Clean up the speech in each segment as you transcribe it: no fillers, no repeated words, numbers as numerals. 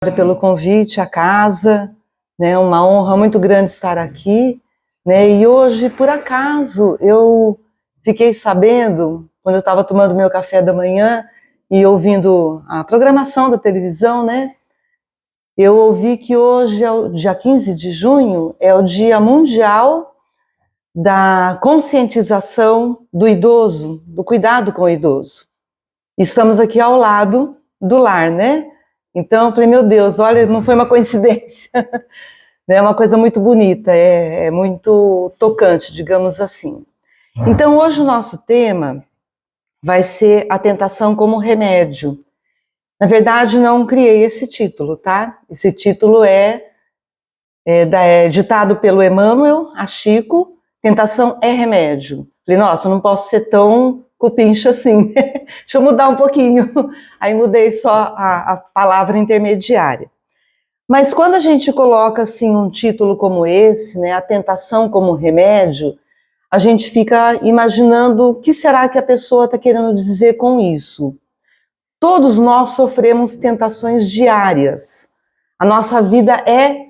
Pelo convite à casa, né? Uma honra muito grande estar aqui, né? E hoje, por acaso, eu fiquei sabendo, quando eu estava tomando meu café da manhã e ouvindo a programação da televisão, né? Eu ouvi que hoje, é o dia 15 de junho, é o Dia Mundial da Conscientização do Idoso, do cuidado com o idoso. Estamos aqui ao lado do lar, né? Então eu falei, meu Deus, olha, não foi uma coincidência, é uma coisa muito bonita, é muito tocante, digamos assim. Então hoje o nosso tema vai ser a tentação como remédio. Na verdade, não criei esse título, tá? Esse título é ditado pelo Emmanuel, a Chico, tentação é remédio. Falei, nossa, eu não posso ser tão cupincha assim, deixa eu mudar um pouquinho. Aí mudei só a palavra intermediária. Mas quando a gente coloca assim um título como esse, né, a tentação como remédio, a gente fica imaginando o que será que a pessoa está querendo dizer com isso. Todos nós sofremos tentações diárias. A nossa vida é,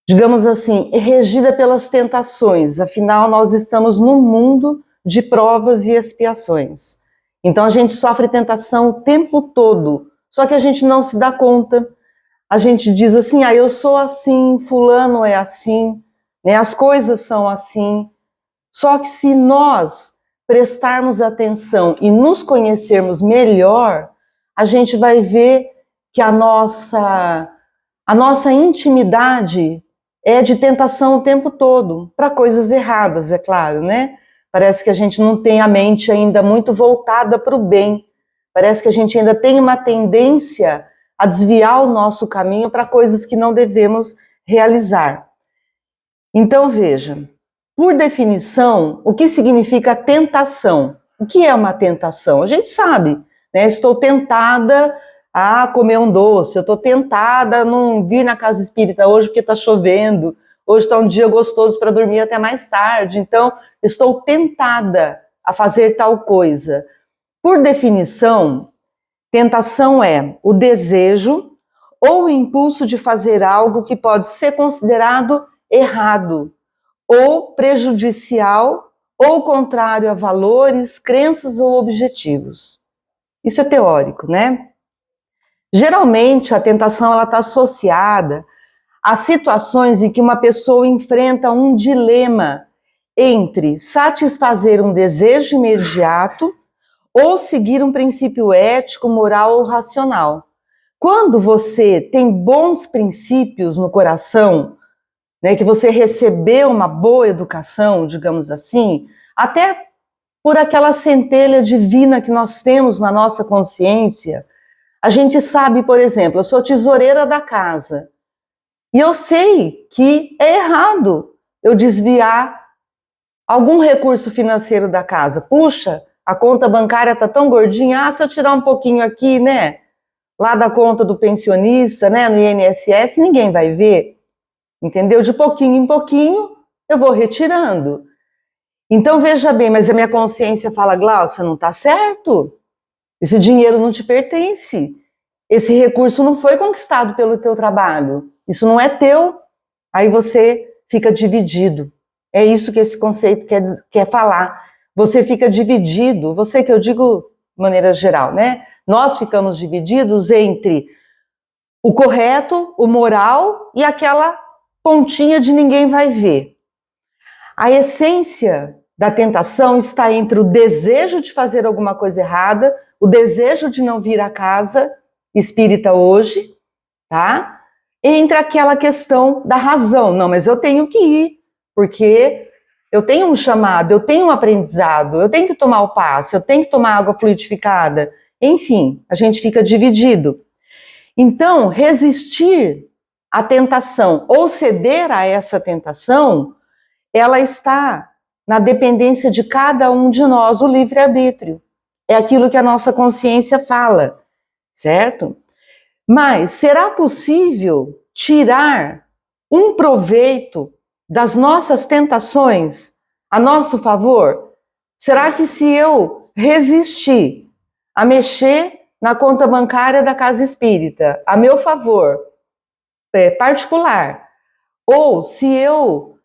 digamos assim, regida pelas tentações. Afinal, nós estamos num mundo de provas e expiações. Então a gente sofre tentação o tempo todo, só que a gente não se dá conta. A gente diz assim, eu sou assim, fulano é assim, né? As coisas são assim. Só que se nós prestarmos atenção e nos conhecermos melhor, a gente vai ver que a nossa intimidade é de tentação o tempo todo, para coisas erradas, é claro, né? Parece que a gente não tem a mente ainda muito voltada para o bem. Parece que a gente ainda tem uma tendência a desviar o nosso caminho para coisas que não devemos realizar. Então, veja, por definição, o que significa tentação? O que é uma tentação? A gente sabe, né? Estou tentada a comer um doce, eu estou tentada a não vir na casa espírita hoje porque está chovendo, hoje está um dia gostoso para dormir até mais tarde, então estou tentada a fazer tal coisa. Por definição, tentação é o desejo ou o impulso de fazer algo que pode ser considerado errado, ou prejudicial, ou contrário a valores, crenças ou objetivos. Isso é teórico, né? Geralmente, a tentação está associada a situações em que uma pessoa enfrenta um dilema entre satisfazer um desejo imediato ou seguir um princípio ético, moral ou racional. Quando você tem bons princípios no coração, né, que você recebeu uma boa educação, digamos assim, até por aquela centelha divina que nós temos na nossa consciência, a gente sabe, por exemplo, eu sou tesoureira da casa, e eu sei que é errado eu desviar algum recurso financeiro da casa. Puxa, a conta bancária está tão gordinha, se eu tirar um pouquinho aqui, né, lá da conta do pensionista, né, no INSS, ninguém vai ver, entendeu? De pouquinho em pouquinho, eu vou retirando. Então, veja bem, mas a minha consciência fala, Glaucia, não está certo, esse dinheiro não te pertence, esse recurso não foi conquistado pelo teu trabalho, isso não é teu, aí você fica dividido. É isso que esse conceito quer falar. Você fica dividido, você que eu digo de maneira geral, né? Nós ficamos divididos entre o correto, o moral e aquela pontinha de ninguém vai ver. A essência da tentação está entre o desejo de fazer alguma coisa errada, o desejo de não vir à casa espírita hoje, tá? Entre aquela questão da razão. Não, mas eu tenho que ir, porque eu tenho um chamado, eu tenho um aprendizado, eu tenho que tomar o passe, eu tenho que tomar água fluidificada. Enfim, a gente fica dividido. Então, resistir à tentação ou ceder a essa tentação, ela está na dependência de cada um de nós, o livre-arbítrio. É aquilo que a nossa consciência fala, certo? Mas será possível tirar um proveito das nossas tentações a nosso favor? Será que se eu resistir a mexer na conta bancária da casa espírita, a meu favor, particular, ou se eu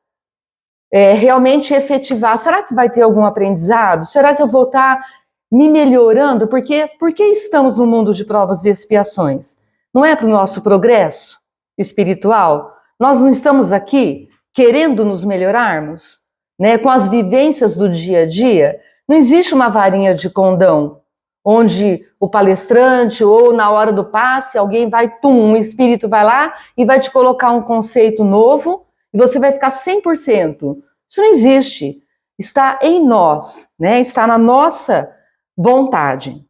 realmente efetivar, será que vai ter algum aprendizado? Será que eu vou estar me melhorando? Por que estamos no mundo de provas e expiações? Não é para o nosso progresso espiritual? Nós não estamos aqui querendo nos melhorarmos, né? Com as vivências do dia a dia. Não existe uma varinha de condão, onde o palestrante ou na hora do passe, alguém um espírito vai lá e vai te colocar um conceito novo e você vai ficar 100%. Isso não existe. Está em nós, né? Está na nossa vontade.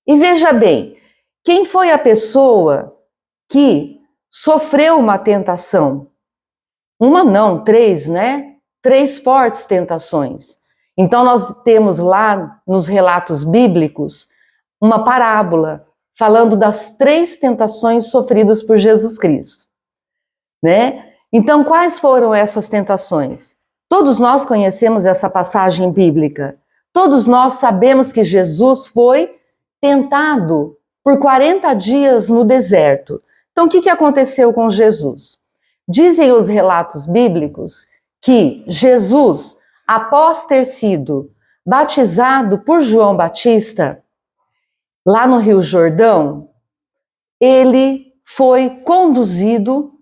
E veja bem, quem foi a pessoa que sofreu uma tentação? Uma não, 3, né? 3 fortes tentações. Então nós temos lá nos relatos bíblicos uma parábola falando das 3 tentações sofridas por Jesus Cristo, né? Então quais foram essas tentações? Todos nós conhecemos essa passagem bíblica. Todos nós sabemos que Jesus foi tentado por 40 dias no deserto. Então o que aconteceu com Jesus? Dizem os relatos bíblicos que Jesus, após ter sido batizado por João Batista, lá no Rio Jordão, ele foi conduzido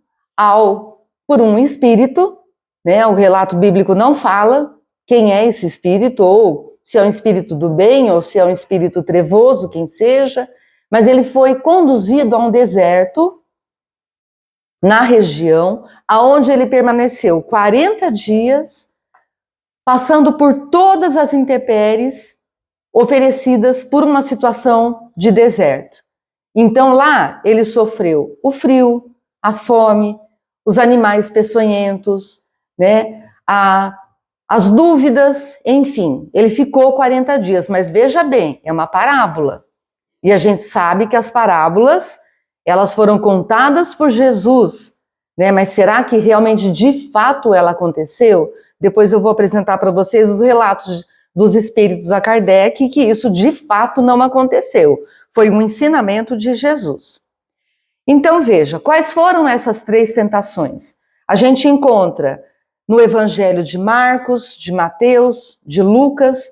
por um espírito, né? O relato bíblico não fala quem é esse espírito, ou se é um espírito do bem, ou se é um espírito trevoso, quem seja, mas ele foi conduzido a um deserto, na região, aonde ele permaneceu 40 dias, passando por todas as intempéries oferecidas por uma situação de deserto. Então lá ele sofreu o frio, a fome, os animais peçonhentos, né? As dúvidas, enfim, ele ficou 40 dias, mas veja bem, é uma parábola. E a gente sabe que as parábolas, elas foram contadas por Jesus, né? Mas será que realmente, de fato, ela aconteceu? Depois eu vou apresentar para vocês os relatos dos espíritos a Kardec, que isso de fato não aconteceu. Foi um ensinamento de Jesus. Então veja, quais foram essas 3 tentações? A gente encontra no Evangelho de Marcos, de Mateus, de Lucas,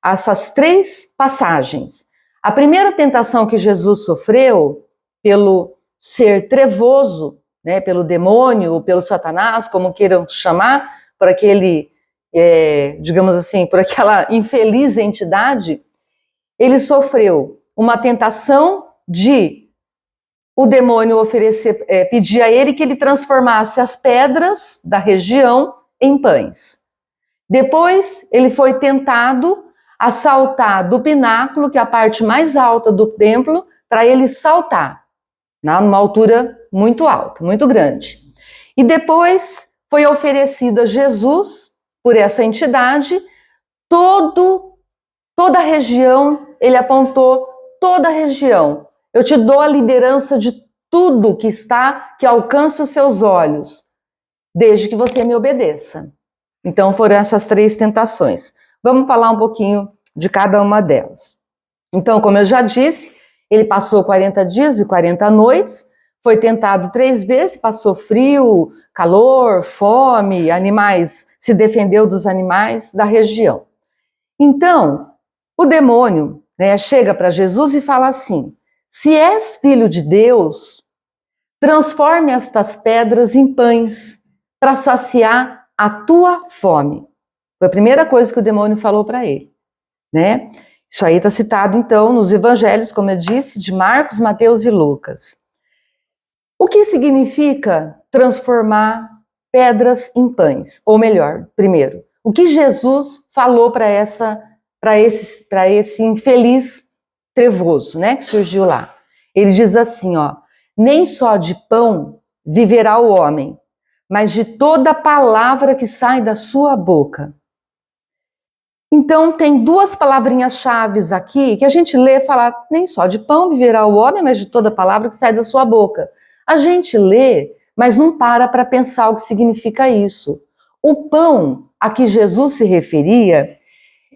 essas 3 passagens. A primeira tentação que Jesus sofreu pelo ser trevoso, né, pelo demônio ou pelo Satanás, como queiram chamar, por aquele, digamos assim, por aquela infeliz entidade, ele sofreu uma tentação de o demônio pedir a ele que ele transformasse as pedras da região em pães. Depois ele foi tentado a saltar do pináculo, que é a parte mais alta do templo, para ele saltar, numa altura muito alta, muito grande. E depois foi oferecido a Jesus, por essa entidade, toda a região, ele apontou toda a região. Eu te dou a liderança de tudo que alcance os seus olhos, desde que você me obedeça. Então foram essas 3 tentações. Vamos falar um pouquinho de cada uma delas. Então, como eu já disse, ele passou 40 dias e 40 noites, foi tentado 3 vezes, passou frio, calor, fome, animais, se defendeu dos animais da região. Então, o demônio, né, chega para Jesus e fala assim: se és filho de Deus, transforme estas pedras em pães para saciar a tua fome. Foi a primeira coisa que o demônio falou para ele, né? Isso aí está citado, então, nos evangelhos, como eu disse, de Marcos, Mateus e Lucas. O que significa transformar pedras em pães? Ou melhor, primeiro, o que Jesus falou para esse infeliz trevoso, né, que surgiu lá? Ele diz assim, ó: nem só de pão viverá o homem, mas de toda palavra que sai da sua boca. Então, tem 2 palavrinhas-chave aqui que a gente lê e fala: nem só de pão viverá o homem, mas de toda palavra que sai da sua boca. A gente lê, mas não para pensar o que significa isso. O pão a que Jesus se referia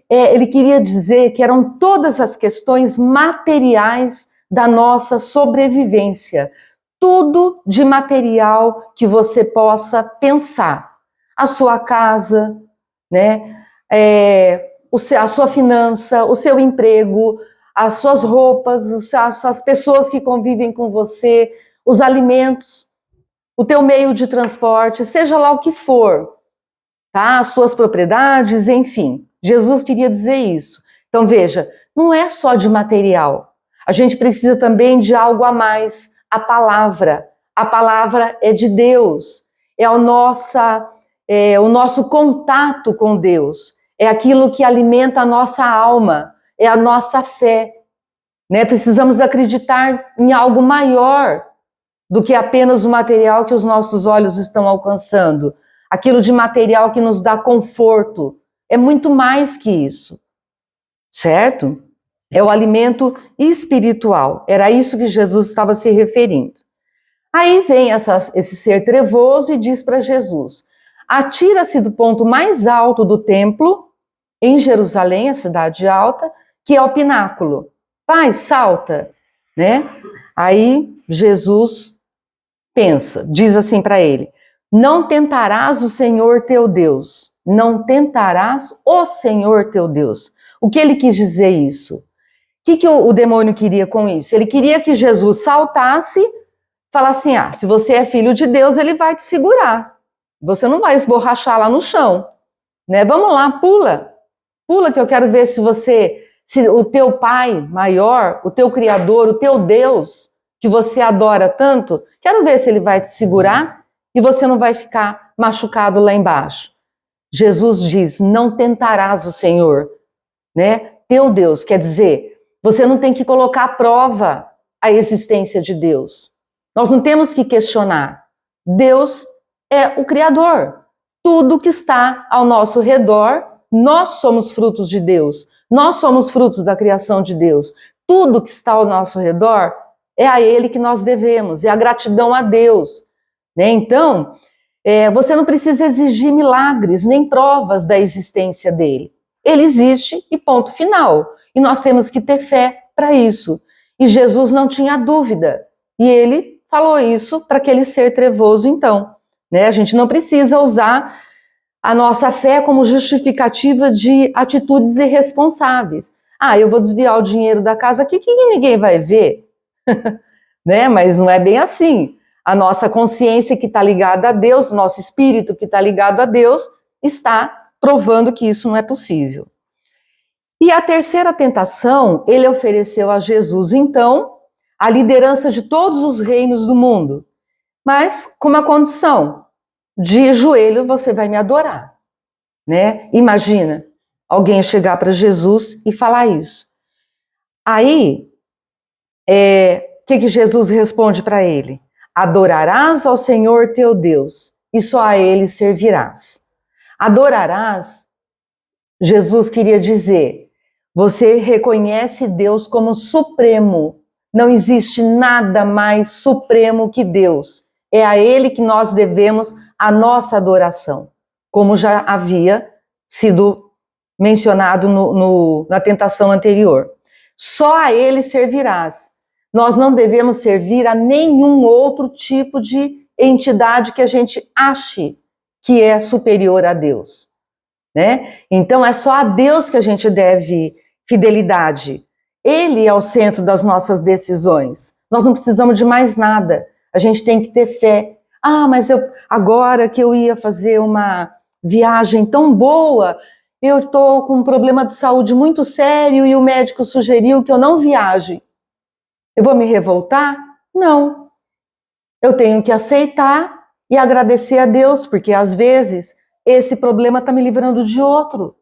ele queria dizer que eram todas as questões materiais da nossa sobrevivência. Tudo de material que você possa pensar. A sua casa, né? A sua finança, o seu emprego, as suas roupas, as pessoas que convivem com você, os alimentos, o teu meio de transporte, seja lá o que for, tá? As suas propriedades, enfim. Jesus queria dizer isso. Então veja, não é só de material. A gente precisa também de algo a mais, a palavra. A palavra é de Deus, é o nosso contato com Deus, é aquilo que alimenta a nossa alma, é a nossa fé. Né? Precisamos acreditar em algo maior do que apenas o material que os nossos olhos estão alcançando. Aquilo de material que nos dá conforto. É muito mais que isso, certo? É o alimento espiritual. Era isso que Jesus estava se referindo. Aí vem esse ser trevoso e diz para Jesus: atira-se do ponto mais alto do templo, em Jerusalém, a cidade alta, que é o pináculo. Vai, salta, né? Aí Jesus pensa, diz assim para ele: não tentarás o Senhor teu Deus. Não tentarás o Senhor teu Deus. O que ele quis dizer isso? O que o demônio queria com isso? Ele queria que Jesus saltasse, falasse assim: se você é filho de Deus, ele vai te segurar. Você não vai esborrachar lá no chão, né? Vamos lá, pula. Pula que eu quero ver se o teu pai maior, o teu criador, o teu Deus, que você adora tanto, quero ver se ele vai te segurar e você não vai ficar machucado lá embaixo. Jesus diz: não tentarás o Senhor, né? Teu Deus, quer dizer, você não tem que colocar à prova a existência de Deus. Nós não temos que questionar. Deus é o Criador. Tudo que está ao nosso redor, nós somos frutos de Deus. Nós somos frutos da criação de Deus. Tudo que está ao nosso redor é a Ele que nós devemos, é a gratidão a Deus. Né? Então, você não precisa exigir milagres nem provas da existência dele. Ele existe e ponto final. E nós temos que ter fé para isso. E Jesus não tinha dúvida. E ele falou isso para aquele ser trevoso, então. Né? A gente não precisa usar a nossa fé como justificativa de atitudes irresponsáveis. Eu vou desviar o dinheiro da casa aqui que ninguém vai ver. Né? Mas não é bem assim. A nossa consciência que está ligada a Deus, o nosso espírito que está ligado a Deus, está provando que isso não é possível. E a terceira tentação, ele ofereceu a Jesus, então, a liderança de todos os reinos do mundo, mas com uma condição: de joelho você vai me adorar. Né? Imagina alguém chegar para Jesus e falar isso. Aí, o que Jesus responde para ele? Adorarás ao Senhor teu Deus e só a Ele servirás. Adorarás, Jesus queria dizer, você reconhece Deus como supremo. Não existe nada mais supremo que Deus. É a Ele que nós devemos a nossa adoração, como já havia sido mencionado na tentação anterior. Só a Ele servirás. Nós não devemos servir a nenhum outro tipo de entidade que a gente ache que é superior a Deus. Né? Então é só a Deus que a gente deve fidelidade. Ele é o centro das nossas decisões. Nós não precisamos de mais nada. A gente tem que ter fé. Mas agora que eu ia fazer uma viagem tão boa, eu estou com um problema de saúde muito sério e o médico sugeriu que eu não viaje. Eu vou me revoltar? Não. Eu tenho que aceitar e agradecer a Deus, porque às vezes esse problema está me livrando de outro.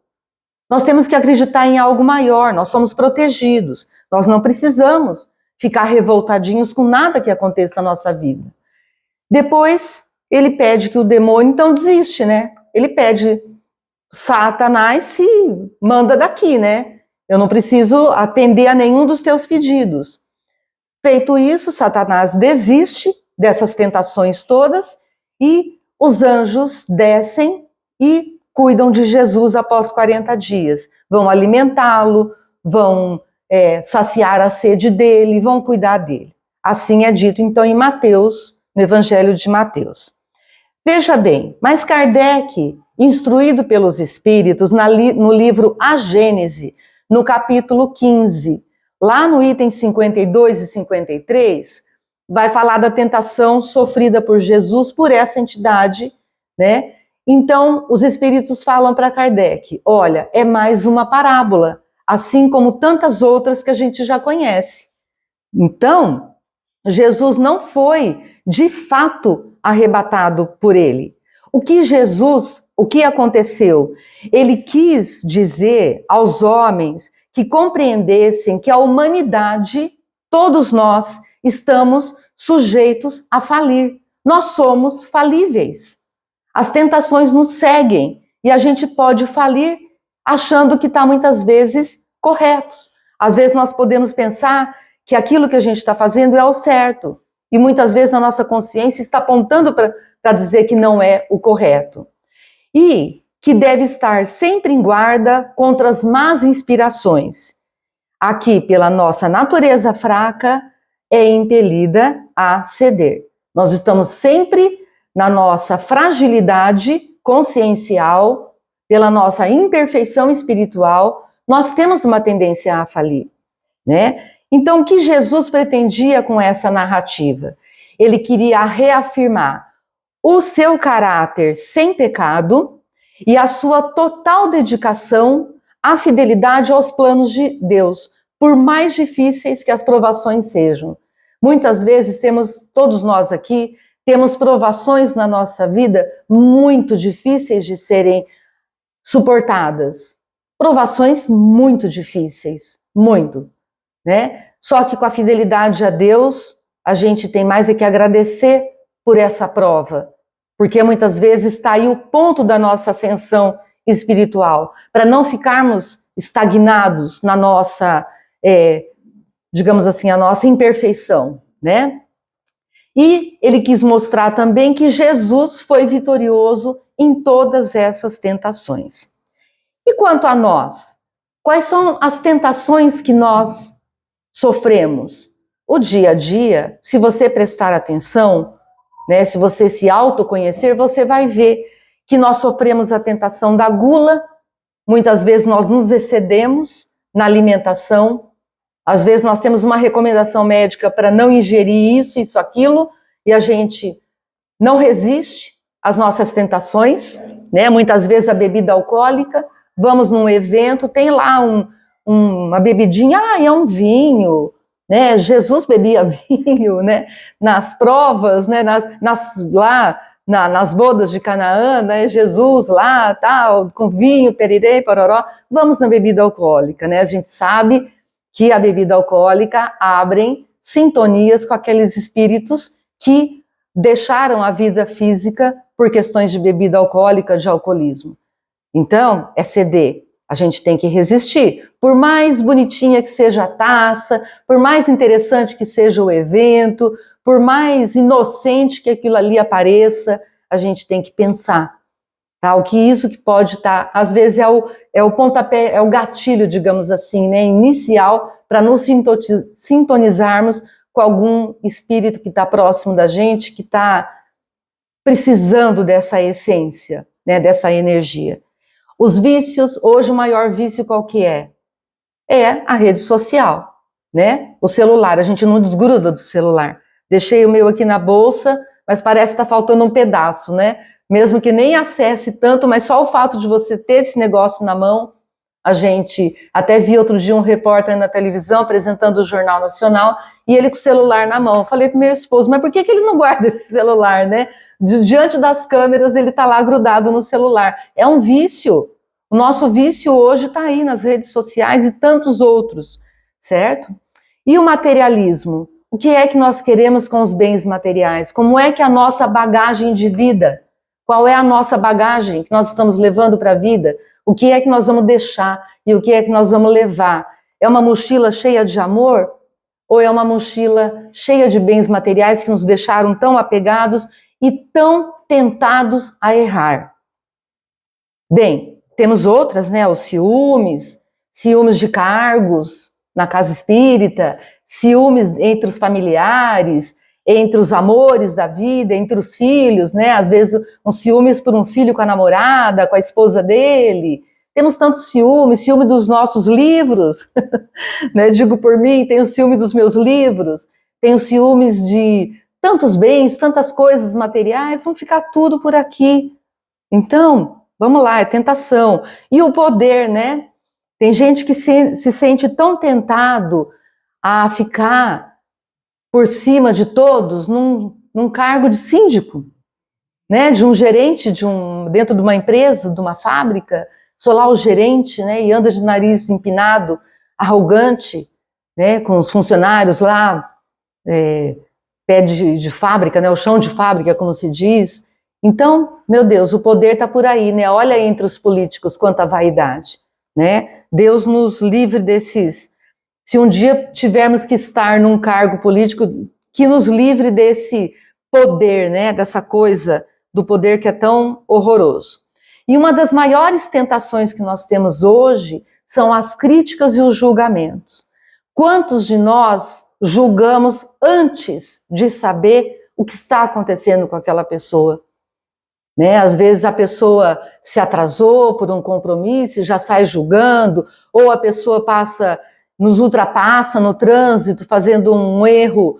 Nós temos que acreditar em algo maior, nós somos protegidos, nós não precisamos ficar revoltadinhos com nada que aconteça na nossa vida. Depois, ele pede que o demônio, então, desiste, né? Ele pede, Satanás, se manda daqui, né? Eu não preciso atender a nenhum dos teus pedidos. Feito isso, Satanás desiste dessas tentações todas e os anjos descem e cuidam de Jesus após 40 dias. vão alimentá-lo, vão saciar a sede dele, vão cuidar dele. Assim é dito, então, em Mateus, no Evangelho de Mateus. Veja bem, mas Kardec, instruído pelos Espíritos, no livro A Gênese, no capítulo 15, lá no item 52 e 53, vai falar da tentação sofrida por Jesus, por essa entidade, né? Então, os Espíritos falam para Kardec, olha, é mais uma parábola, assim como tantas outras que a gente já conhece. Então, Jesus não foi, de fato, arrebatado por ele. O que aconteceu? Ele quis dizer aos homens que compreendessem que a humanidade, todos nós, estamos sujeitos a falir. Nós somos falíveis. As tentações nos seguem e a gente pode falir achando que está muitas vezes corretos. Às vezes nós podemos pensar que aquilo que a gente está fazendo é o certo. E muitas vezes a nossa consciência está apontando para dizer que não é o correto. E que deve estar sempre em guarda contra as más inspirações. Aqui, pela nossa natureza fraca, é impelida a ceder. Nós estamos sempre na nossa fragilidade consciencial, pela nossa imperfeição espiritual, nós temos uma tendência a falir, né? Então, o que Jesus pretendia com essa narrativa? Ele queria reafirmar o seu caráter sem pecado e a sua total dedicação à fidelidade aos planos de Deus, por mais difíceis que as provações sejam. Muitas vezes todos nós aqui, temos provações na nossa vida muito difíceis de serem suportadas. Provações muito difíceis, muito, né? Só que com a fidelidade a Deus, a gente tem mais é que agradecer por essa prova, porque muitas vezes está aí o ponto da nossa ascensão espiritual, para não ficarmos estagnados na nossa, digamos assim, a nossa imperfeição, né? E ele quis mostrar também que Jesus foi vitorioso em todas essas tentações. E quanto a nós? Quais são as tentações que nós sofremos? O dia a dia, se você prestar atenção, né, se você se autoconhecer, você vai ver que nós sofremos a tentação da gula, muitas vezes nós nos excedemos na alimentação, às vezes nós temos uma recomendação médica para não ingerir isso, aquilo, e a gente não resiste às nossas tentações, né? Muitas vezes a bebida alcoólica, vamos num evento, tem lá uma bebidinha, é um vinho, né? Jesus bebia vinho, né? Nas provas, né? Nas bodas de Canaã, né? Jesus lá, tal, com vinho, perirei, pororó, vamos na bebida alcoólica, né? A gente sabe que a bebida alcoólica abrem sintonias com aqueles espíritos que deixaram a vida física por questões de bebida alcoólica, de alcoolismo. Então, é ceder. A gente tem que resistir. Por mais bonitinha que seja a taça, por mais interessante que seja o evento, por mais inocente que aquilo ali apareça, a gente tem que pensar. Tá? O que isso que pode estar, às vezes é o pontapé, é o gatilho, digamos assim, né, inicial, para nos sintonizarmos com algum espírito que está próximo da gente, que está precisando dessa essência, né, dessa energia. Os vícios, hoje o maior vício qual que é? É a rede social, né? O celular, a gente não desgruda do celular. Deixei o meu aqui na bolsa, mas parece que está faltando um pedaço, né? Mesmo que nem acesse tanto, mas só o fato de você ter esse negócio na mão, a gente até vi outro dia um repórter na televisão apresentando o Jornal Nacional e ele com o celular na mão. Eu falei pro meu esposo, mas por que ele não guarda esse celular, né? Diante das câmeras ele tá lá grudado no celular. É um vício. O nosso vício hoje está aí nas redes sociais e tantos outros, certo? E o materialismo? O que é que nós queremos com os bens materiais? Como é que a nossa bagagem de vida? Qual é a nossa bagagem que nós estamos levando para a vida? O que é que nós vamos deixar e o que é que nós vamos levar? É uma mochila cheia de amor? Ou é uma mochila cheia de bens materiais que nos deixaram tão apegados e tão tentados a errar? Bem, temos outras, né? Os ciúmes, ciúmes de cargos na casa espírita, ciúmes entre os familiares, entre os amores da vida, entre os filhos, né? Às vezes um ciúmes por um filho com a namorada, com a esposa dele. Temos tantos ciúmes, ciúme dos nossos livros, né? Digo por mim, tenho ciúme dos meus livros, tenho ciúmes de tantos bens, tantas coisas materiais, vão ficar tudo por aqui. Então, vamos lá, é tentação. E o poder, né? Tem gente que se sente tão tentado a ficar por cima de todos num cargo de síndico, né? De um gerente dentro de uma empresa, de uma fábrica. Sou lá o gerente, né? E anda de nariz empinado, arrogante, né? Com os funcionários lá, pé de fábrica, né? O chão de fábrica, como se diz. Então, meu Deus, o poder está por aí, né? Olha entre os políticos quanta vaidade, né? Deus nos livre desses. Se um dia tivermos que estar num cargo político, que nos livre desse poder, né? Dessa coisa do poder que é tão horroroso. E uma das maiores tentações que nós temos hoje são as críticas e os julgamentos. Quantos de nós julgamos antes de saber o que está acontecendo com aquela pessoa? Né? Às vezes a pessoa se atrasou por um compromisso e já sai julgando, ou a pessoa nos ultrapassa no trânsito, fazendo um erro,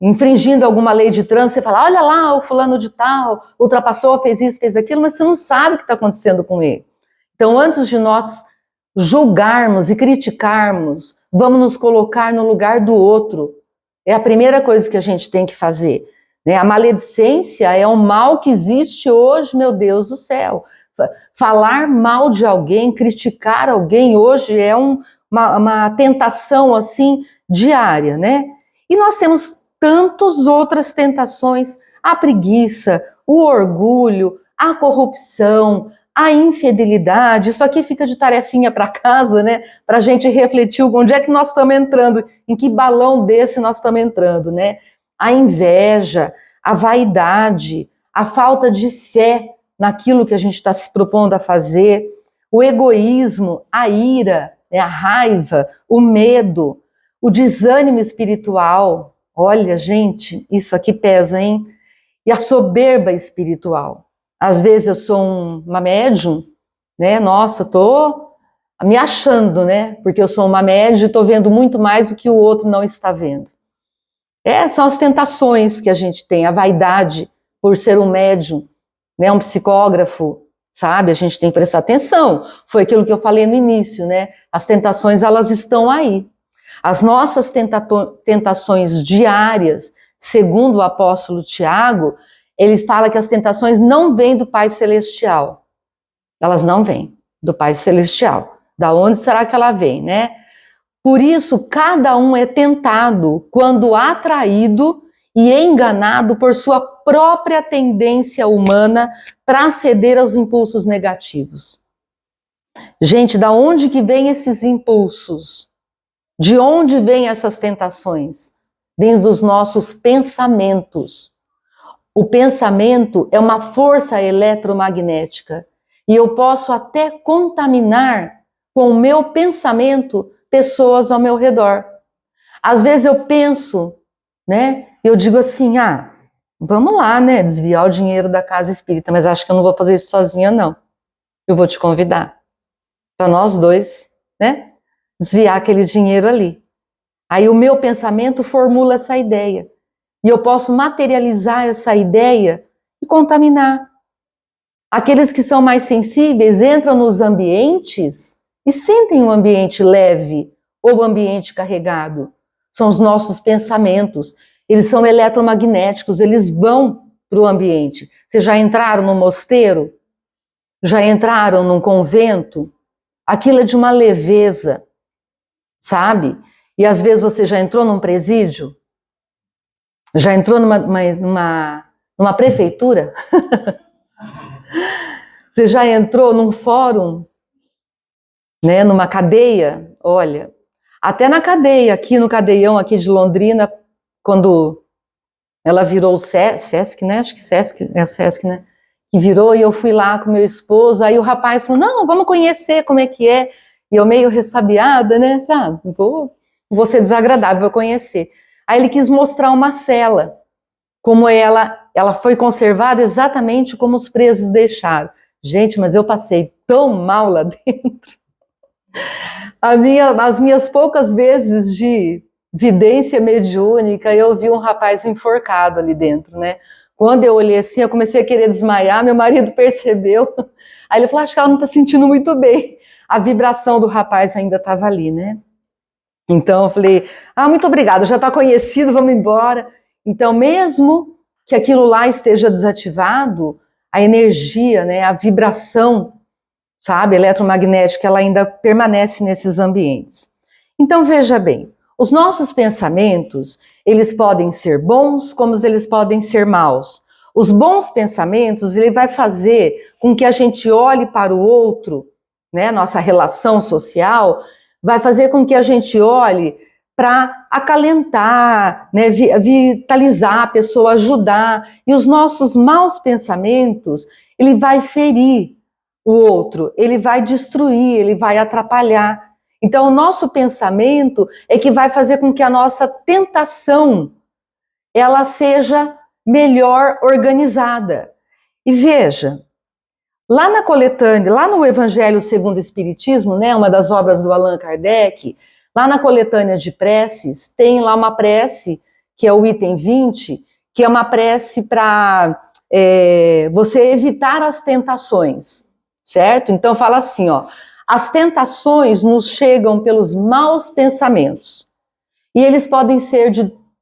infringindo alguma lei de trânsito, você fala, olha lá, o fulano de tal, ultrapassou, fez isso, fez aquilo, mas você não sabe o que está acontecendo com ele. Então, antes de nós julgarmos e criticarmos, vamos nos colocar no lugar do outro. É a primeira coisa que a gente tem que fazer. Né? A maledicência é um mal que existe hoje, meu Deus do céu. Falar mal de alguém, criticar alguém hoje é uma tentação assim diária, né? E nós temos tantas outras tentações, a preguiça, o orgulho, a corrupção, a infidelidade. Isso aqui fica de tarefinha para casa, né? Para a gente refletir onde é que nós estamos entrando, em que balão desse nós estamos entrando, né? A inveja, a vaidade, a falta de fé naquilo que a gente está se propondo a fazer, o egoísmo, a ira, a raiva, o medo, o desânimo espiritual. Olha, gente, isso aqui pesa, hein? E a soberba espiritual. Às vezes eu sou uma médium, né? Nossa, tô me achando, né? Porque eu sou uma médium e tô vendo muito mais do que o outro não está vendo. São as tentações que a gente tem, a vaidade por ser um médium, né? Um psicógrafo, sabe? A gente tem que prestar atenção. Foi aquilo que eu falei no início, né? As tentações, elas estão aí. As nossas tentações diárias, segundo o apóstolo Tiago, ele fala que as tentações não vêm do Pai Celestial. Elas não vêm do Pai Celestial. Da onde será que ela vem, né? Por isso, cada um é tentado quando atraído e enganado por sua própria tendência humana para ceder aos impulsos negativos. Gente, da onde que vêm esses impulsos? De onde vêm essas tentações? Vêm dos nossos pensamentos. O pensamento é uma força eletromagnética e eu posso até contaminar com o meu pensamento pessoas ao meu redor. Às vezes eu penso, né? Eu digo assim, vamos lá, né? Desviar o dinheiro da casa espírita, mas acho que eu não vou fazer isso sozinha, não. Eu vou te convidar para nós dois, né? Desviar aquele dinheiro ali. Aí o meu pensamento formula essa ideia. E eu posso materializar essa ideia e contaminar. Aqueles que são mais sensíveis entram nos ambientes e sentem um ambiente leve ou ambiente carregado. São os nossos pensamentos. Eles são eletromagnéticos, eles vão para o ambiente. Vocês já entraram num mosteiro? Já entraram num convento? Aquilo é de uma leveza, sabe? E às vezes você já entrou num presídio? Já entrou numa prefeitura? Você já entrou num fórum? Né, numa cadeia? Olha, até na cadeia, aqui no cadeião aqui de Londrina, quando ela virou o Sesc, né? Acho que é o Sesc, né? Que virou e eu fui lá com meu esposo, aí o rapaz falou, não, vamos conhecer como é que é. E eu meio ressabiada, né? Ah, vou ser desagradável, vou conhecer. Aí ele quis mostrar uma cela, como ela foi conservada exatamente como os presos deixaram. Gente, mas eu passei tão mal lá dentro. As minhas poucas vezes de vidência mediúnica, eu vi um rapaz enforcado ali dentro, né? Quando eu olhei assim, eu comecei a querer desmaiar, meu marido percebeu. Aí ele falou, acho que ela não está sentindo muito bem. A vibração do rapaz ainda estava ali, né? Então eu falei, muito obrigada, já está conhecido, vamos embora. Então mesmo que aquilo lá esteja desativado, a energia, né, a vibração, sabe, eletromagnética, ela ainda permanece nesses ambientes. Então veja bem, os nossos pensamentos, eles podem ser bons, como eles podem ser maus. Os bons pensamentos, ele vai fazer com que a gente olhe para o outro, né, nossa relação social, vai fazer com que a gente olhe para acalentar, né, vitalizar a pessoa, ajudar. E os nossos maus pensamentos, ele vai ferir o outro, ele vai destruir, ele vai atrapalhar. Então, o nosso pensamento é que vai fazer com que a nossa tentação ela seja melhor organizada. E veja, lá na coletânea, lá no Evangelho segundo o Espiritismo, né, uma das obras do Allan Kardec, lá na coletânea de preces, tem lá uma prece, que é o item 20, que é uma prece para você evitar as tentações, certo? Então fala assim, ó, as tentações nos chegam pelos maus pensamentos, e eles podem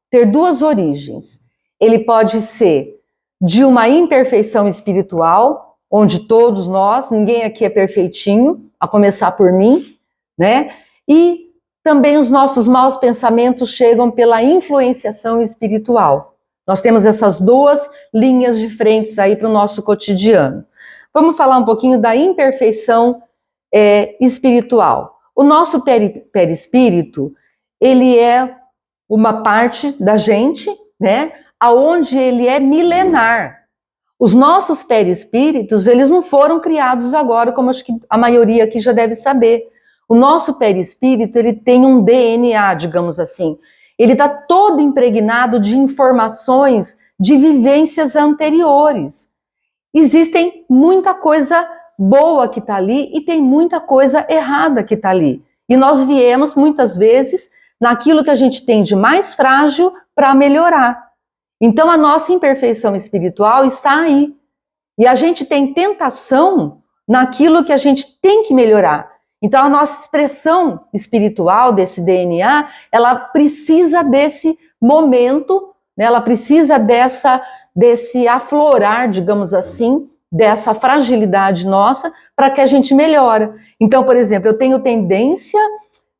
ter duas origens. Ele pode ser de uma imperfeição espiritual, onde todos nós, ninguém aqui é perfeitinho, a começar por mim, né? E também os nossos maus pensamentos chegam pela influenciação espiritual. Nós temos essas duas linhas de frentes aí para o nosso cotidiano. Vamos falar um pouquinho da imperfeição espiritual. O nosso perispírito, ele é uma parte da gente, né, aonde ele é milenar. Os nossos perispíritos, eles não foram criados agora, como acho que a maioria aqui já deve saber. O nosso perispírito, ele tem um DNA, digamos assim. Ele está todo impregnado de informações de vivências anteriores. Existem muita coisa boa que está ali e tem muita coisa errada que está ali. E nós viemos, muitas vezes, naquilo que a gente tem de mais frágil para melhorar. Então, a nossa imperfeição espiritual está aí. E a gente tem tentação naquilo que a gente tem que melhorar. Então, a nossa expressão espiritual, desse DNA, ela precisa desse momento, né? Ela precisa desse aflorar, digamos assim, dessa fragilidade nossa, para que a gente melhore. Então, por exemplo, eu tenho tendência,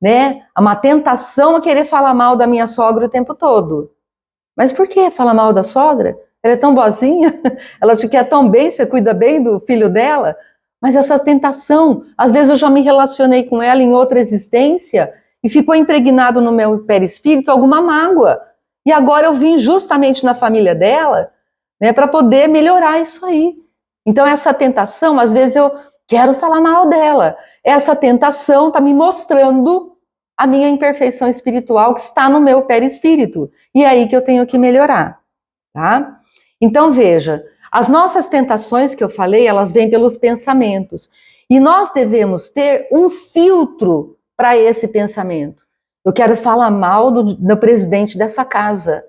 né, a uma tentação a querer falar mal da minha sogra o tempo todo. Mas por que falar mal da sogra? Ela é tão boazinha, ela te quer tão bem, você cuida bem do filho dela, mas essa tentação, às vezes eu já me relacionei com ela em outra existência e ficou impregnado no meu perispírito alguma mágoa. E agora eu vim justamente na família dela, né, para poder melhorar isso aí. Então essa tentação, às vezes eu quero falar mal dela. Essa tentação está me mostrando a minha imperfeição espiritual que está no meu perispírito. E é aí que eu tenho que melhorar, tá? Então veja, as nossas tentações que eu falei, elas vêm pelos pensamentos. E nós devemos ter um filtro para esse pensamento. Eu quero falar mal do presidente dessa casa.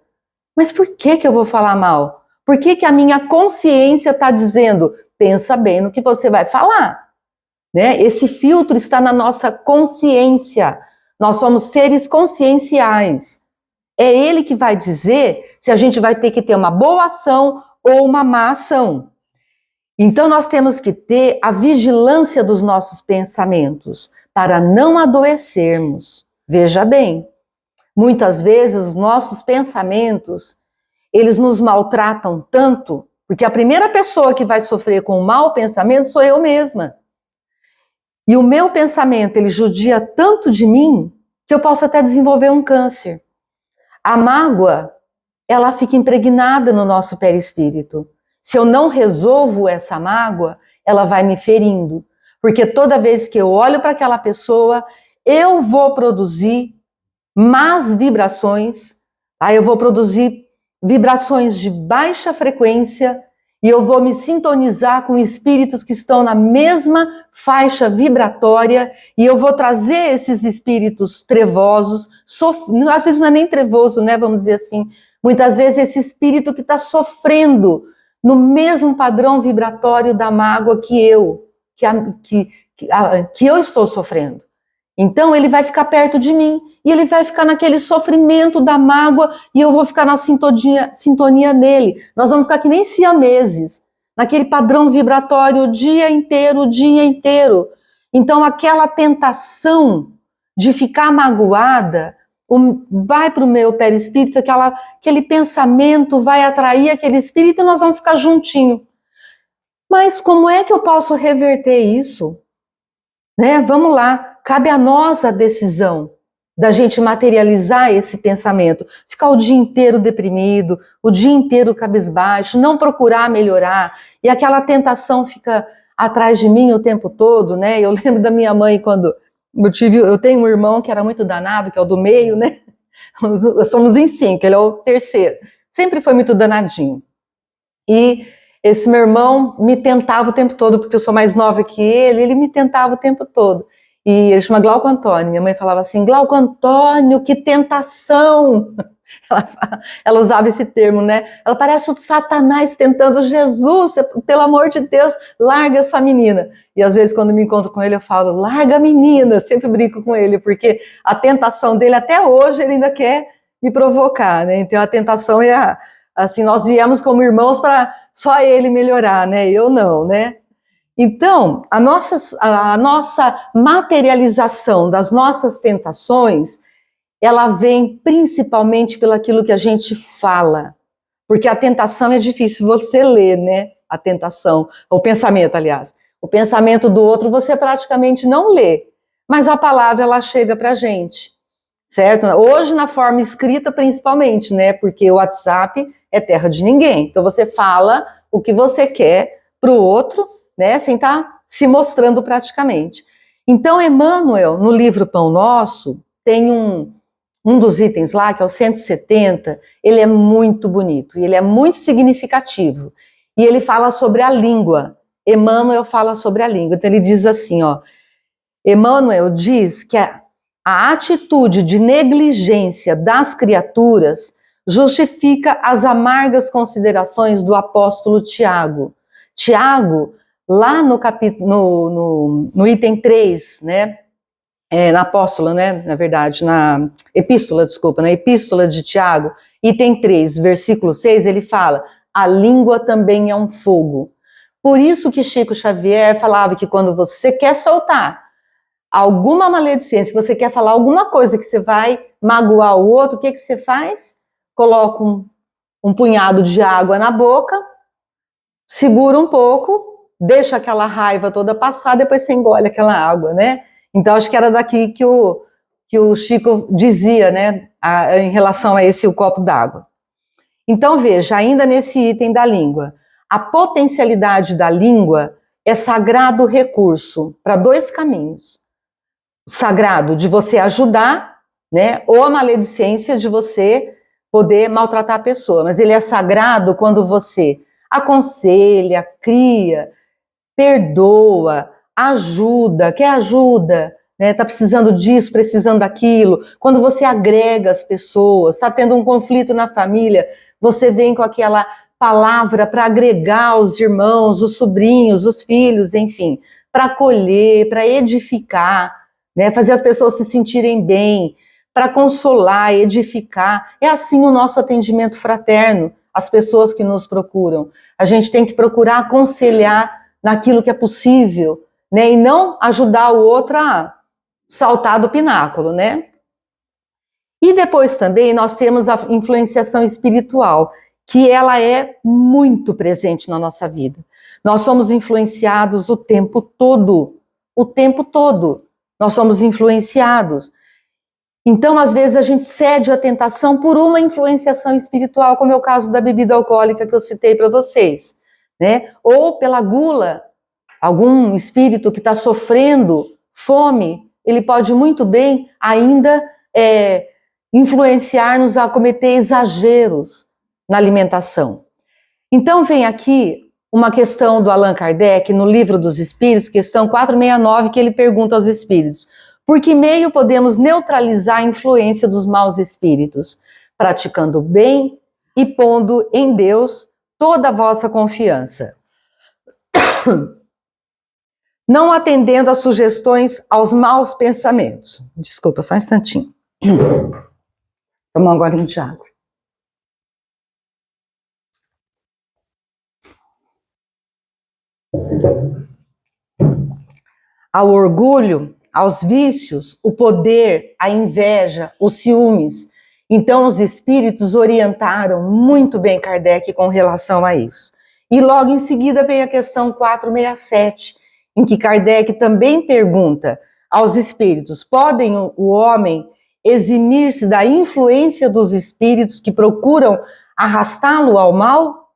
Mas por que eu vou falar mal? Por que a minha consciência está dizendo, pensa bem no que você vai falar? Né? Esse filtro está na nossa consciência. Nós somos seres conscienciais. É ele que vai dizer se a gente vai ter que ter uma boa ação ou uma má ação. Então nós temos que ter a vigilância dos nossos pensamentos para não adoecermos. Veja bem, muitas vezes os nossos pensamentos, eles nos maltratam tanto, porque a primeira pessoa que vai sofrer com o mau pensamento sou eu mesma. E o meu pensamento, ele judia tanto de mim, que eu posso até desenvolver um câncer. A mágoa, ela fica impregnada no nosso perispírito. Se eu não resolvo essa mágoa, ela vai me ferindo. Porque toda vez que eu olho para aquela pessoa, eu vou produzir más vibrações, aí eu vou produzir vibrações de baixa frequência e eu vou me sintonizar com espíritos que estão na mesma faixa vibratória e eu vou trazer esses espíritos trevosos, às vezes não é nem trevoso, né, vamos dizer assim, muitas vezes esse espírito que está sofrendo no mesmo padrão vibratório da mágoa que eu estou sofrendo. Então ele vai ficar perto de mim e ele vai ficar naquele sofrimento da mágoa e eu vou ficar na sintonia nele. Nós vamos ficar que nem siameses, naquele padrão vibratório o dia inteiro. Então aquela tentação de ficar magoada vai para o meu perispírito, aquele pensamento vai atrair aquele espírito e nós vamos ficar juntinho. Mas como é que eu posso reverter isso? Né? Vamos lá. Cabe a nós a decisão da gente materializar esse pensamento, ficar o dia inteiro deprimido, o dia inteiro cabisbaixo, não procurar melhorar, e aquela tentação fica atrás de mim o tempo todo, né? Eu lembro da minha mãe quando eu tenho um irmão que era muito danado, que é o do meio, né? Somos em 5, ele é o terceiro, sempre foi muito danadinho. E esse meu irmão me tentava o tempo todo, porque eu sou mais nova que ele me tentava o tempo todo. E ele chama Glauco Antônio. Minha mãe falava assim, Glauco Antônio, que tentação! Ela usava esse termo, né? Ela parece o Satanás tentando Jesus, pelo amor de Deus, larga essa menina. E às vezes quando me encontro com ele eu falo, larga a menina, sempre brinco com ele, porque a tentação dele até hoje ele ainda quer me provocar, né? Então a tentação é assim, nós viemos como irmãos para só ele melhorar, né? Eu não, né? Então, a nossa materialização das nossas tentações, ela vem principalmente pelo aquilo que a gente fala. Porque a tentação é difícil você ler, né? A tentação, o pensamento, aliás. O pensamento do outro você praticamente não lê, mas a palavra ela chega pra gente, certo? Hoje na forma escrita principalmente, né? Porque o WhatsApp é terra de ninguém. Então você fala o que você quer pro outro, né, sem estar se mostrando praticamente. Então, Emmanuel, no livro Pão Nosso, tem um dos itens lá, que é o 170, ele é muito bonito, e ele é muito significativo. E ele fala sobre a língua. Emmanuel fala sobre a língua. Então, ele diz assim, ó, Emmanuel diz que a atitude de negligência das criaturas justifica as amargas considerações do apóstolo Tiago. Tiago, lá no capítulo, no item 3, né, na apóstola, né, na verdade, na epístola de Tiago, item 3, versículo 6, ele fala, a língua também é um fogo. Por isso que Chico Xavier falava que quando você quer soltar alguma maledicência, se você quer falar alguma coisa que você vai magoar o outro, o que você faz? Coloca um punhado de água na boca, segura um pouco, deixa aquela raiva toda passar, depois você engole aquela água, né? Então, acho que era daqui que o Chico dizia, né, em relação a o copo d'água. Então, veja, ainda nesse item da língua, a potencialidade da língua é sagrado recurso para 2 caminhos. O sagrado de você ajudar, né, ou a maledicência de você poder maltratar a pessoa. Mas ele é sagrado quando você aconselha, cria, perdoa, ajuda, quer ajuda, né? Tá precisando disso, precisando daquilo. Quando você agrega as pessoas, está tendo um conflito na família, você vem com aquela palavra para agregar os irmãos, os sobrinhos, os filhos, enfim, para acolher, para edificar, né? Fazer as pessoas se sentirem bem, para consolar, edificar. É assim o nosso atendimento fraterno, as pessoas que nos procuram. A gente tem que procurar aconselhar naquilo que é possível, né? E não ajudar o outro a saltar do pináculo, né? E depois também nós temos a influenciação espiritual, que ela é muito presente na nossa vida. Nós somos influenciados o tempo todo. Nós somos influenciados. Então, às vezes, a gente cede à tentação por uma influenciação espiritual, como é o caso da bebida alcoólica que eu citei para vocês, né? Ou pela gula, algum espírito que está sofrendo fome, ele pode muito bem ainda influenciar-nos a cometer exageros na alimentação. Então vem aqui uma questão do Allan Kardec, no Livro dos Espíritos, questão 469, que ele pergunta aos espíritos: por que meio podemos neutralizar a influência dos maus espíritos? Praticando o bem e pondo em Deus toda a vossa confiança. Não atendendo às sugestões, aos maus pensamentos. Desculpa, só um instantinho. Tomar um golinho de água. Ao orgulho, aos vícios, o poder, a inveja, os ciúmes. Então, os espíritos orientaram muito bem Kardec com relação a isso. E logo em seguida vem a questão 467, em que Kardec também pergunta aos espíritos: podem o homem eximir-se da influência dos espíritos que procuram arrastá-lo ao mal?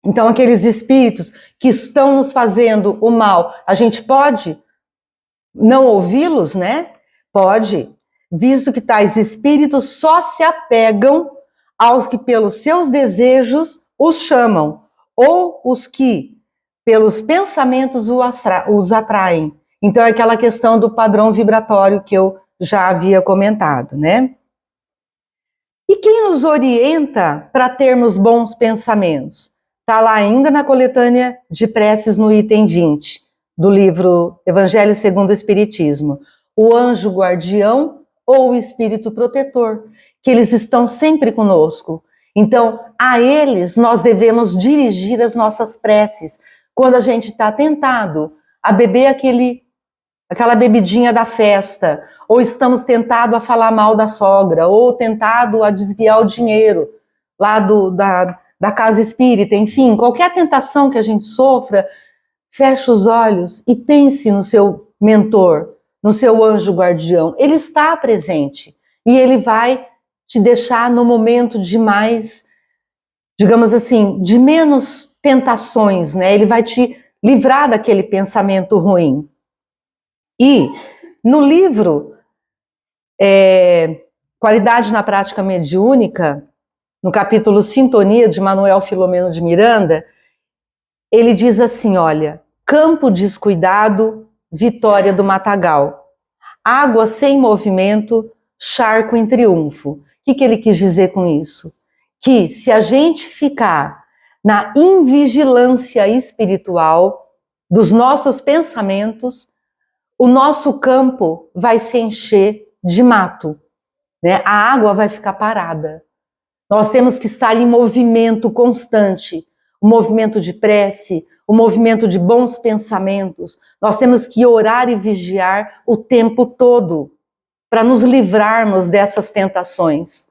Então, aqueles espíritos que estão nos fazendo o mal, a gente pode não ouvi-los, né? Pode, visto que tais espíritos só se apegam aos que pelos seus desejos os chamam, ou os que pelos pensamentos os atraem. Então é aquela questão do padrão vibratório que eu já havia comentado, né? E quem nos orienta para termos bons pensamentos? Está lá ainda na coletânea de preces no item 20. Do livro Evangelho segundo o Espiritismo, o anjo guardião ou o espírito protetor, que eles estão sempre conosco. Então, a eles nós devemos dirigir as nossas preces, quando a gente está tentado a beber aquela bebidinha da festa, ou estamos tentados a falar mal da sogra, ou tentado a desviar o dinheiro lá da casa espírita, enfim, qualquer tentação que a gente sofra, feche os olhos e pense no seu mentor, no seu anjo guardião. Ele está presente e ele vai te deixar no momento de mais, digamos assim, de menos tentações, né? Ele vai te livrar daquele pensamento ruim. E no livro Qualidade na Prática Mediúnica, no capítulo Sintonia, de Manuel Filomeno de Miranda, ele diz assim, olha: campo descuidado, vitória do matagal. Água sem movimento, charco em triunfo. O que ele quis dizer com isso? Que se a gente ficar na invigilância espiritual dos nossos pensamentos, o nosso campo vai se encher de mato, né? A água vai ficar parada. Nós temos que estar em movimento constante, o movimento de prece, o movimento de bons pensamentos. Nós temos que orar e vigiar o tempo todo para nos livrarmos dessas tentações.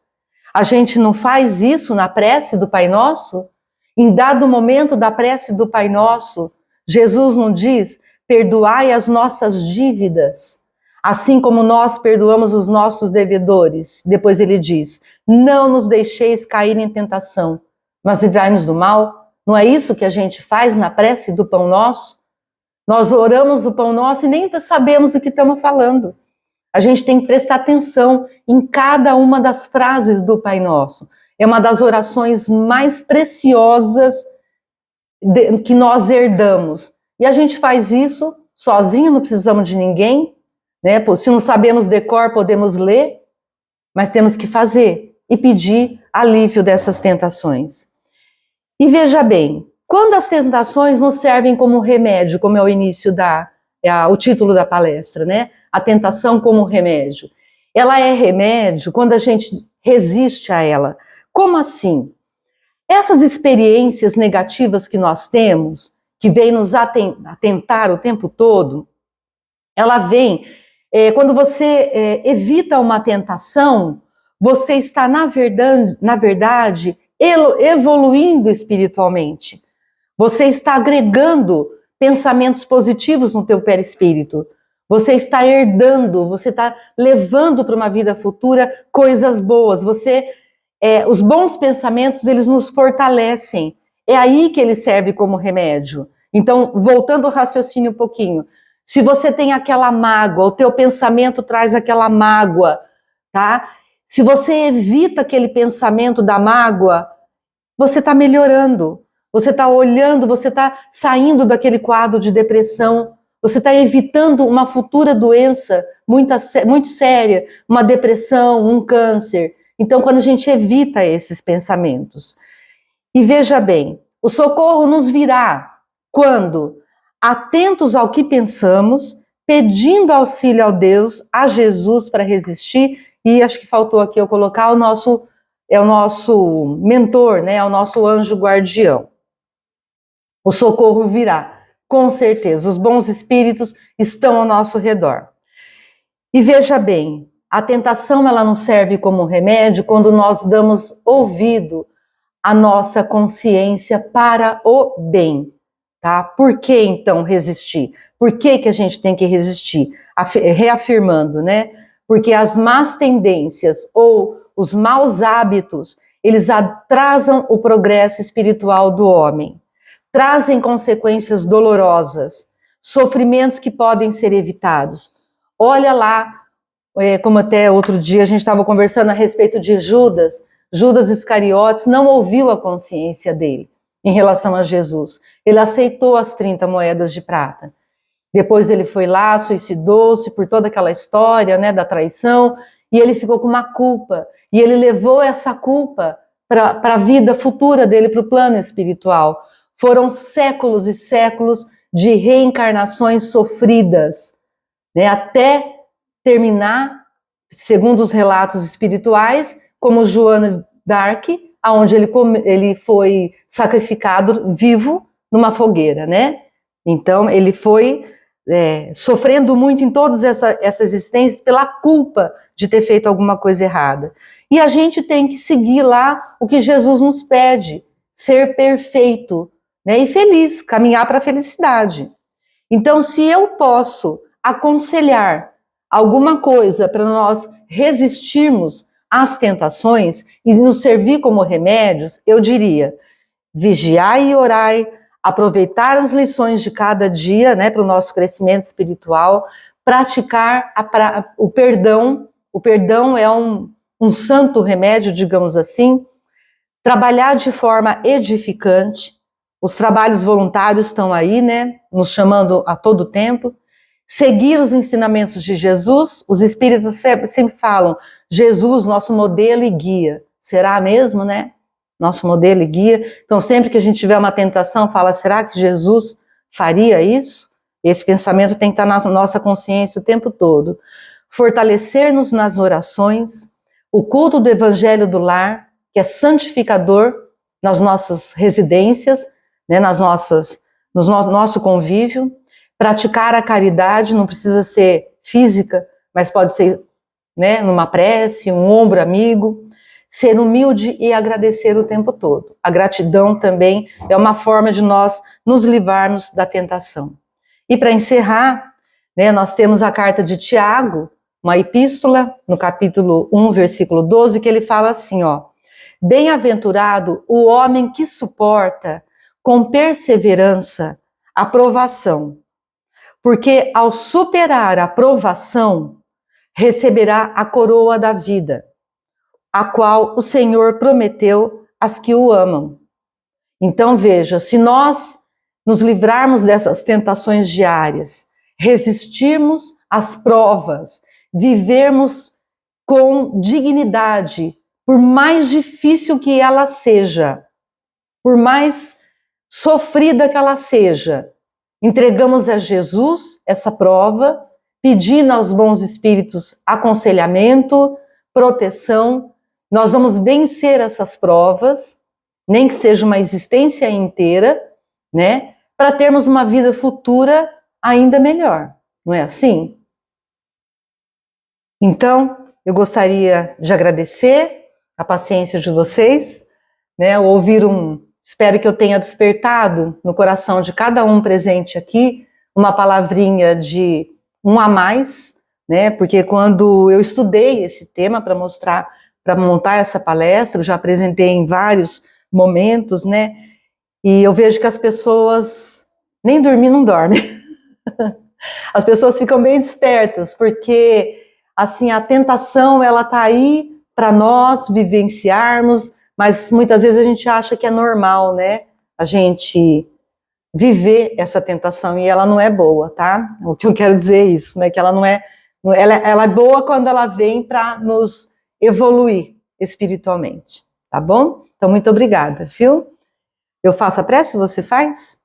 A gente não faz isso na prece do Pai Nosso? Em dado momento da prece do Pai Nosso, Jesus não diz: perdoai as nossas dívidas, assim como nós perdoamos os nossos devedores. Depois ele diz: não nos deixeis cair em tentação, mas livrai-nos do mal. Não é isso que a gente faz na prece do Pão Nosso? Nós oramos o Pão Nosso e nem sabemos o que estamos falando. A gente tem que prestar atenção em cada uma das frases do Pai Nosso. É uma das orações mais preciosas que nós herdamos. E a gente faz isso sozinho, não precisamos de ninguém, né? Se não sabemos decor, podemos ler, mas temos que fazer e pedir alívio dessas tentações. E veja bem, quando as tentações nos servem como remédio, como é o início o título da palestra, né? A tentação como remédio. Ela é remédio quando a gente resiste a ela. Como assim? Essas experiências negativas que nós temos, que vem nos atentar o tempo todo, ela vem, quando você evita uma tentação, você está, na verdade, evoluindo espiritualmente. Você está agregando pensamentos positivos no teu perispírito. Você está herdando, você está levando para uma vida futura coisas boas. Os bons pensamentos, eles nos fortalecem. É aí que ele serve como remédio. Então, voltando ao raciocínio um pouquinho, se você tem aquela mágoa, o teu pensamento traz aquela mágoa, tá? Se você evita aquele pensamento da mágoa, você está melhorando, você está olhando, você está saindo daquele quadro de depressão, você está evitando uma futura doença muito séria, uma depressão, um câncer. Então, quando a gente evita esses pensamentos. E veja bem, o socorro nos virá quando, atentos ao que pensamos, pedindo auxílio ao Deus, a Jesus para resistir, e acho que faltou aqui eu colocar o nosso mentor, né? É o nosso anjo guardião. O socorro virá, com certeza. Os bons espíritos estão ao nosso redor. E veja bem, a tentação ela não serve como remédio quando nós damos ouvido à nossa consciência para o bem, tá? Por que então resistir? Por que a gente tem que resistir? Reafirmando, né? Porque as más tendências ou os maus hábitos, eles atrasam o progresso espiritual do homem, trazem consequências dolorosas, sofrimentos que podem ser evitados. Olha lá, como até outro dia a gente estava conversando a respeito de Judas. Judas Iscariotes não ouviu a consciência dele em relação a Jesus. Ele aceitou as 30 moedas de prata. Depois ele foi lá, suicidou-se por toda aquela história, né, da traição, e ele ficou com uma culpa. E ele levou essa culpa para a vida futura dele, para o plano espiritual. Foram séculos e séculos de reencarnações sofridas, né, até terminar, segundo os relatos espirituais, como Joana d'Arc, onde ele foi sacrificado vivo numa fogueira, né? Então, ele foi sofrendo muito em todas essas existências pela culpa de ter feito alguma coisa errada. E a gente tem que seguir lá o que Jesus nos pede, ser perfeito, né? E feliz, caminhar para a felicidade. Então, se eu posso aconselhar alguma coisa para nós resistirmos às tentações e nos servir como remédios, eu diria: vigiai e orai, aproveitar as lições de cada dia, né, para o nosso crescimento espiritual, praticar o perdão. O perdão é um santo remédio, digamos assim. Trabalhar de forma edificante. Os trabalhos voluntários estão aí, né, nos chamando a todo tempo. Seguir os ensinamentos de Jesus. Os espíritas sempre falam: Jesus, nosso modelo e guia. Será mesmo, né? Nosso modelo e guia. Então, sempre que a gente tiver uma tentação, fala: será que Jesus faria isso? Esse pensamento tem que estar na nossa consciência o tempo todo. Fortalecer-nos nas orações. O culto do Evangelho do Lar, que é santificador nas nossas residências, né, no nosso convívio. Praticar a caridade, não precisa ser física, mas pode ser, né, numa prece, um ombro amigo. Ser humilde e agradecer o tempo todo. A gratidão também é uma forma de nós nos livrarmos da tentação. E para encerrar, né, nós temos a carta de Tiago, uma epístola, no capítulo 1, versículo 12, que ele fala assim, ó: bem-aventurado o homem que suporta com perseverança a provação, porque ao superar a provação, receberá a coroa da vida, a qual o Senhor prometeu às que o amam. Então veja, se nós nos livrarmos dessas tentações diárias, resistirmos às provas, vivermos com dignidade, por mais difícil que ela seja, por mais sofrida que ela seja, entregamos a Jesus essa prova, pedindo aos bons espíritos aconselhamento, proteção. Nós vamos vencer essas provas, nem que seja uma existência inteira, né, para termos uma vida futura ainda melhor, não é assim? Então, eu gostaria de agradecer a paciência de vocês, né, espero que eu tenha despertado no coração de cada um presente aqui uma palavrinha de um a mais, né, porque quando eu estudei esse tema para montar essa palestra, eu já apresentei em vários momentos, né, e eu vejo que as pessoas nem dormir não dorme. As pessoas ficam bem despertas, porque assim, a tentação ela tá aí para nós vivenciarmos, mas muitas vezes a gente acha que é normal, né? A gente viver essa tentação, e ela não é boa, tá? O que eu quero dizer é isso, né? Que ela não é, ela é boa quando ela vem para nos evoluir espiritualmente, tá bom? Então, muito obrigada, viu? Eu faço a prece, você faz?